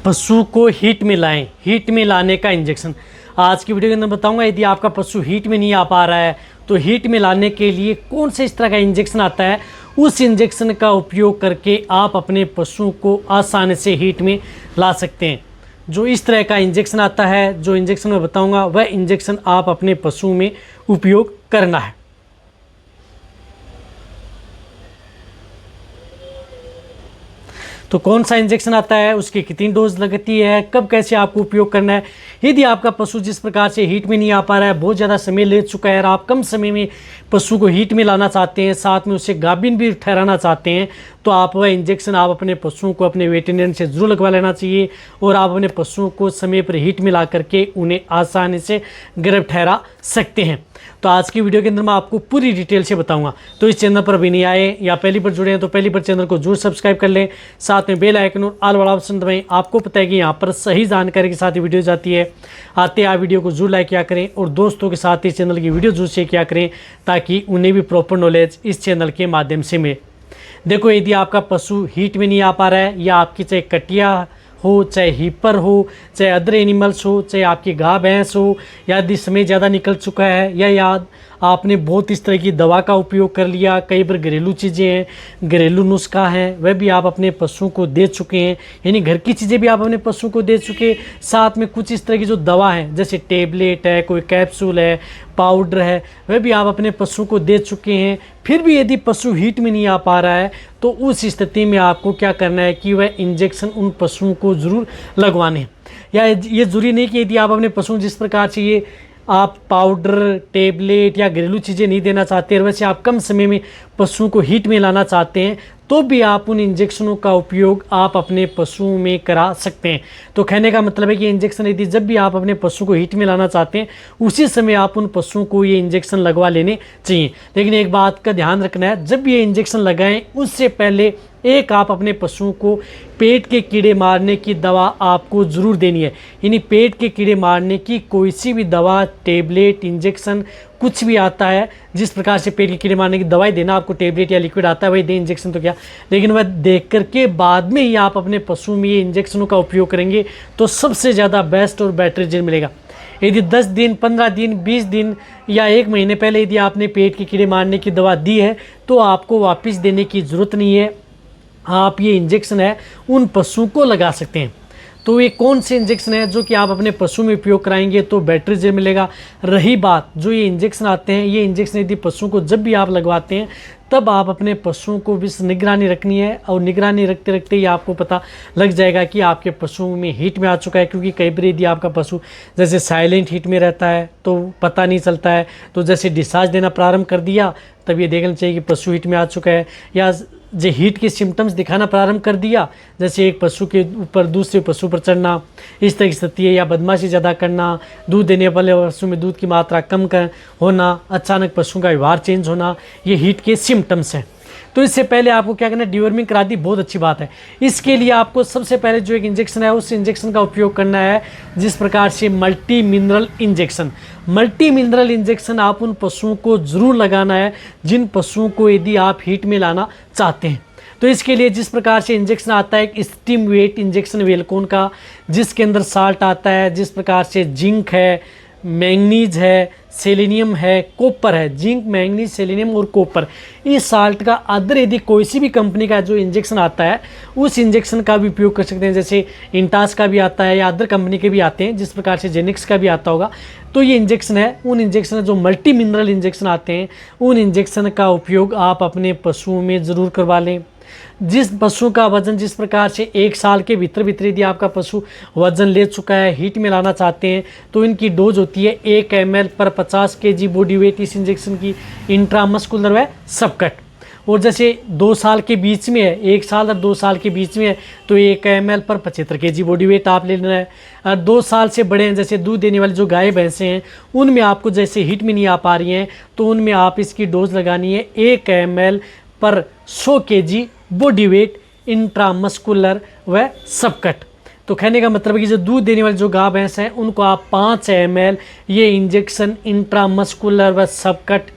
पशु को हीट में लाएं, हीट में लाने का इंजेक्शन। आज की वीडियो के अंदर बताऊंगा यदि आपका पशु हीट में नहीं आ पा रहा है तो हीट में लाने के लिए कौन से इस तरह का इंजेक्शन आता है, उस इंजेक्शन का उपयोग करके आप अपने पशु को आसानी से हीट में ला सकते हैं। जो इस तरह का इंजेक्शन आता है, जो इंजेक्शन मैं बताऊंगा वह इंजेक्शन आप अपने पशु में उपयोग करना है। तो कौन सा इंजेक्शन आता है, उसकी कितनी डोज लगती है, कब कैसे आपको उपयोग करना है। यदि आपका पशु जिस प्रकार से हीट में नहीं आ पा रहा है, बहुत ज़्यादा समय ले चुका है और आप कम समय में पशु को हीट में लाना चाहते हैं, साथ में उसे गाभिन भी ठहराना चाहते हैं, तो आप वह इंजेक्शन आप अपने पशुओं को अपने वेटरनरी से जरूर लगवा लेना चाहिए और आप अपने पशुओं को समय पर हीट में ला करके उन्हें आसानी से गर्भ ठहरा सकते हैं। तो आज की वीडियो के अंदर मैं आपको पूरी डिटेल से बताऊंगा। तो इस चैनल पर भी नहीं आए या पहली बार जुड़े हैं तो पहली बार चैनल को जरूर सब्सक्राइब कर लें, साथ में बेल आइकन और ऑल वाला ऑप्शन दबाएं। आपको पता है कि यहाँ पर सही जानकारी के साथ ही वीडियो जाती है। आते आप वीडियो को जरूर लाइक किया करें और दोस्तों के साथ इस चैनल की वीडियो जरूर शेयर किया करें ताकि उन्हें भी प्रॉपर नॉलेज इस चैनल के माध्यम से मिले। देखो, यदि आपका पशु हीट में नहीं आ पा रहा है या आपकी चाहे कटिया हो, चाहे हीपर हो, चाहे अदर एनिमल्स हो, चाहे आपकी गाय भैंस हो, या यदि समय ज़्यादा निकल चुका है या याद आपने बहुत इस तरह की दवा का उपयोग कर लिया, कई बार घरेलू चीज़ें हैं, घरेलू नुस्खा हैं, वह भी आप अपने पशुओं को दे चुके हैं, यानी घर की चीज़ें भी आप अपने पशुओं को दे चुके, साथ में कुछ इस तरह की जो दवा है जैसे टेबलेट है, कोई कैप्सूल है, पाउडर है, वह भी आप अपने पशु को दे चुके हैं, फिर भी यदि पशु हीट में नहीं आ पा रहा है तो उस स्थिति में आपको क्या करना है कि वह इंजेक्शन उन पशुओं को ज़रूर लगवाने हैं। या ये ज़रूरी नहीं कि यदि आप अपने पशु जिस प्रकार से ये आप पाउडर, टेबलेट या घरेलू चीज़ें नहीं देना चाहते हैं, वैसे आप कम समय में पशुओं को हीट में लाना चाहते हैं, तो भी आप उन इंजेक्शनों का उपयोग आप अपने पशुओं में करा सकते हैं। तो कहने का मतलब है कि इंजेक्शन यदि जब भी आप अपने पशु को हीट में लाना चाहते हैं उसी समय आप उन पशुओं को ये इंजेक्शन लगवा लेने चाहिए। लेकिन एक बात का ध्यान रखना है, जब ये इंजेक्शन लगाएं उससे पहले एक आप अपने पशुओं को पेट के कीड़े मारने की दवा आपको ज़रूर देनी है। यानी पेट के कीड़े मारने की कोई सी भी दवा, टेबलेट, इंजेक्शन कुछ भी आता है, जिस प्रकार से पेट के कीड़े मारने की दवाई देना आपको टेबलेट या लिक्विड आता है वही दें, इंजेक्शन तो क्या, लेकिन वह देख करके बाद में ही आप अपने पशु में ये इंजेक्शनों का उपयोग करेंगे तो सबसे ज़्यादा बेस्ट और बेटर रिजल्ट मिलेगा। यदि 10 दिन, 15 दिन, 20 दिन या 1 महीने पहले यदि आपने पेट के कीड़े मारने की दवा दी है तो आपको वापस देने की ज़रूरत नहीं है। आप ये इंजेक्शन है उन पशुओं को लगा सकते हैं। तो ये कौन से इंजेक्शन है जो कि आप अपने पशु में उपयोग कराएंगे तो बैटरी रिजल्ट मिलेगा। रही बात जो ये इंजेक्शन आते हैं, ये इंजेक्शन यदि पशुओं को जब भी आप लगवाते हैं तब आप अपने पशुओं को भी निगरानी रखनी है और निगरानी रखते रखते ही आपको पता लग जाएगा कि आपके पशुओं में हीट में आ चुका है। क्योंकि कई बार यदि आपका पशु जैसे साइलेंट हीट में रहता है तो पता नहीं चलता है, तो जैसे डिस्चार्ज देना प्रारंभ कर दिया तब ये देखना चाहिए कि पशु हीट में आ चुका है। या जो हीट के सिम्टम्स दिखाना प्रारंभ कर दिया, जैसे एक पशु के ऊपर दूसरे पशु पर चढ़ना, इस तरह की स्थिति है, या बदमाशी ज़्यादा करना, दूध देने वाले पशु में दूध की मात्रा कम होना, अचानक पशु का व्यवहार चेंज होना, ये हीट के सिम्टम्स हैं। तो इससे पहले आपको क्या करना है, डिवर्मिंग करा दी, बहुत अच्छी बात है। इसके लिए आपको सबसे पहले जो एक इंजेक्शन है उस इंजेक्शन का उपयोग करना है जिस प्रकार से multi mineral injection. Multi mineral injection आप उन पशुओं को ज़रूर लगाना है जिन पशुओं को यदि आप हीट में लाना चाहते हैं। तो इसके लिए जिस प्रकार से इंजेक्शन आता है, एक स्टीम वेट इंजेक्शन वेलकोन का, जिसके अंदर साल्ट आता है, जिस प्रकार से जिंक है, मैंगनीज है, सेलेनियम है, कॉपर है, जिंक, मैंगनीज, सेलेनियम और कॉपर, इस साल्ट का अदर यदि कोई सी भी कंपनी का जो इंजेक्शन आता है उस इंजेक्शन का भी उपयोग कर सकते हैं। जैसे इंटास का भी आता है या अदर कंपनी के भी आते हैं, जिस प्रकार से जेनिक्स का भी आता होगा। तो ये इंजेक्शन है, उन इंजेक्शन जो मल्टी मिनरल इंजेक्शन आते हैं उन इंजेक्शन का उपयोग आप अपने पशुओं में ज़रूर करवा लें। जिस पशु का वजन जिस प्रकार से 1 साल के भीतर यदि आपका पशु वजन ले चुका है, हीट में लाना चाहते हैं, तो इनकी डोज होती है 1 ml पर 50 kg बॉडी वेट इस इंजेक्शन की, इंट्रामस्कुलर व सबकट। और जैसे 2 साल के बीच में है, 1 साल और 2 साल के बीच में है तो 1 ml पर 75 kg बॉडी वेट आप ले लेना है। और 2 साल से बड़े हैं, जैसे दूध देने वाली जो गाय भैंसें हैं उनमें आपको जैसे हीट में नहीं आ पा रही हैं तो उनमें आप इसकी डोज लगानी है 1 ml पर 100 kg बॉडी वेट इंट्रामस्कुलर व सबकट। तो कहने का मतलब है कि जो दूध देने वाली जो गाय भैंस हैं उनको आप 5 ml ये इंजेक्शन इंट्रामस्कुलर व सबकट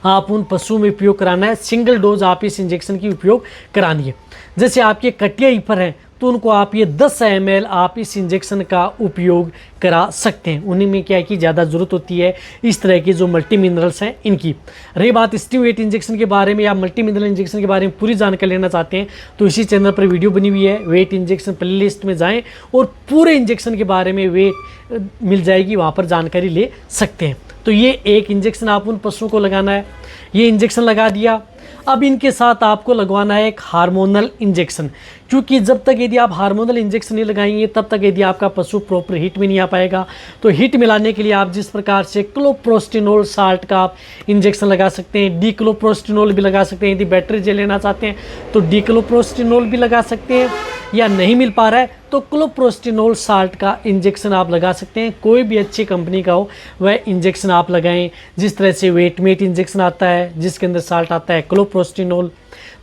आप उन पशुओं में उपयोग कराना है। सिंगल डोज आप इस इंजेक्शन की उपयोग करानी है। जैसे आपके कटिया ईपर हैं तो उनको आप ये 10 ml आप इस इंजेक्शन का उपयोग करा सकते हैं। उन्हीं में क्या है कि ज़्यादा ज़रूरत होती है इस तरह की जो मल्टी मिनरल्स हैं इनकी। रही बात स्टीवेट इंजेक्शन के बारे में या मल्टी मिनरल इंजेक्शन के बारे में पूरी जानकारी लेना चाहते हैं तो इसी चैनल पर वीडियो बनी हुई है, वेट इंजेक्शन प्लेलिस्ट में जाएं और पूरे इंजेक्शन के बारे में वेट मिल जाएगी, वहाँ पर जानकारी ले सकते हैं। तो ये एक इंजेक्शन आप उन पशुओं को लगाना है, ये इंजेक्शन लगा दिया। अब इनके साथ आपको लगवाना है एक हार्मोनल इंजेक्शन, क्योंकि जब तक यदि आप हार्मोनल इंजेक्शन नहीं लगाएंगे तब तक यदि आपका पशु प्रॉपर हीट में नहीं आ पाएगा। तो हीट में लाने के लिए आप जिस प्रकार से क्लोप्रोस्टिनोल साल्ट का आप इंजेक्शन लगा सकते हैं, डीक्लोप्रोस्टिनोल भी लगा सकते हैं। यदि बैटरी जेल लेना चाहते हैं तो डीक्लोप्रोस्टिनोल भी लगा सकते हैं, या नहीं मिल पा रहा है तो क्लोप्रोस्टिनोल साल्ट का इंजेक्शन आप लगा सकते हैं। कोई भी अच्छी कंपनी का हो वह इंजेक्शन आप लगाएं। जिस तरह से वेटमेट इंजेक्शन आता है जिसके अंदर साल्ट आता है क्लोप्रोस्टिनोल,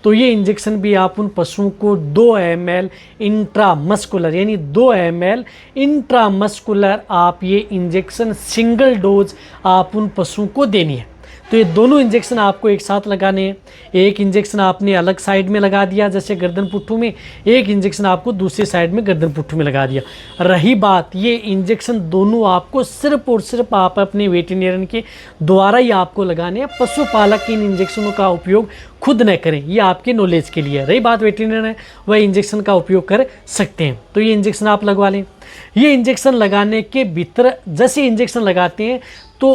तो ये इंजेक्शन भी आप उन पशुओं को 2 ml इंट्रामस्कुलर यानी 2 ml इंट्रामस्कुलर आप ये इंजेक्शन सिंगल डोज आप उन पशुओं को देनी है। तो ये दोनों इंजेक्शन आपको एक साथ लगाने हैं। एक इंजेक्शन आपने अलग साइड में लगा दिया जैसे गर्दन पुट्ठू में, एक इंजेक्शन आपको दूसरी साइड में गर्दन पुट्ठू में लगा दिया। रही बात ये इंजेक्शन दोनों आपको सिर्फ और सिर्फ आप अपने वेटरनरियन के द्वारा ही आपको लगाने हैं। पशुपालक इन इंजेक्शनों का उपयोग खुद न करें, ये आपके नॉलेज के लिए है। रही बात वेटरनरियन है वह इंजेक्शन का उपयोग कर सकते हैं। तो ये इंजेक्शन आप लगवा लें। ये इंजेक्शन लगाने के भीतर जैसे इंजेक्शन लगाते हैं तो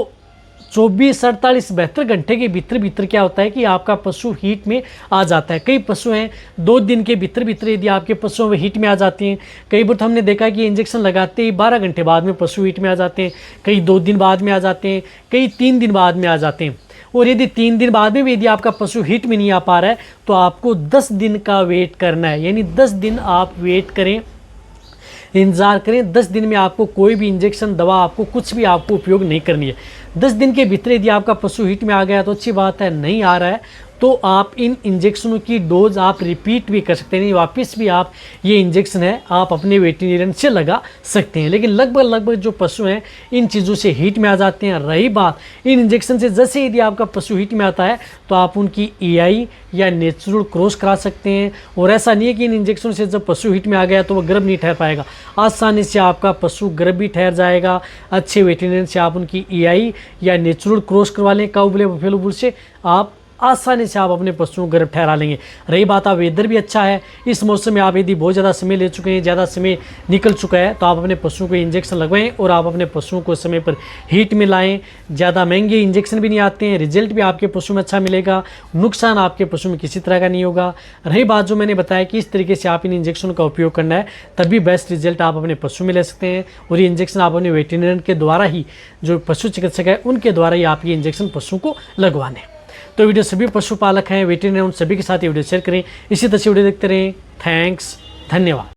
24, 48, 72 घंटे के भीतर क्या होता है कि आपका पशु हीट में आ जाता है। कई पशु हैं 2 दिन के भीतर यदि आपके पशुओं में हीट में आ जाते हैं। कई बार हमने देखा कि इंजेक्शन लगाते ही 12 घंटे बाद में पशु हीट में आ जाते हैं, कई 2 दिन बाद में आ जाते हैं, कई 3 दिन बाद में आ जाते हैं। और यदि 3 दिन बाद में भी यदि आपका पशु हीट में नहीं आ पा रहा है तो आपको 10 दिन का वेट करना है, यानी 10 दिन आप वेट करें, इंतज़ार करें। 10 दिन में आपको कोई भी इंजेक्शन दवा आपको कुछ भी आपको उपयोग नहीं करनी है। 10 दिन के भीतर यदि आपका पशु हीट में आ गया तो अच्छी बात है, नहीं आ रहा है तो आप इन इंजेक्शनों की डोज आप रिपीट भी कर सकते हैं, वापस भी आप ये इंजेक्शन है आप अपने वेटरनरियन से लगा सकते हैं। लेकिन लगभग जो पशु हैं इन चीज़ों से हीट में आ जाते हैं। रही बात इन इंजेक्शन से जैसे यदि आपका पशु हीट में आता है तो आप उनकी EI या नेचुरल क्रॉस करा सकते हैं। और ऐसा नहीं है कि इन इंजेक्शन से जब पशु हीट में आ गया तो वह गर्भ नहीं ठहर पाएगा, आसानी से आपका पशु गर्भ भी ठहर जाएगा। अच्छे वेटरनरियन से आप उनकी EI या नेचुरल क्रॉस करवा लें काऊ बुल या बफेलो बुल से, आप आसानी से आप अपने पशुओं को गर्भ ठहरा लेंगे। रही बात आप वेदर भी अच्छा है, इस मौसम में आप यदि बहुत ज़्यादा समय ले चुके हैं, ज़्यादा समय निकल चुका है तो आप अपने पशुओं को इंजेक्शन लगवाएं और आप अपने पशुओं को समय पर हीट में लाएं। ज़्यादा महंगे इंजेक्शन भी नहीं आते हैं, रिजल्ट भी आपके पशु में अच्छा मिलेगा, नुकसान आपके पशु में किसी तरह का नहीं होगा। रही बात जो मैंने बताया कि इस तरीके से आप इन इंजेक्शन का उपयोग करना है तभी बेस्ट रिजल्ट आप अपने पशु में ले सकते हैं। और ये इंजेक्शन आप अपने वेटरनरियन के द्वारा ही, जो पशु चिकित्सक है उनके द्वारा ही आप ये इंजेक्शन पशुओं को लगवाने। तो वीडियो सभी पशुपालक हैं, वेटरनरी उन सभी के साथ ये वीडियो शेयर करें। इसी तरह से वीडियो देखते रहें। थैंक्स, धन्यवाद।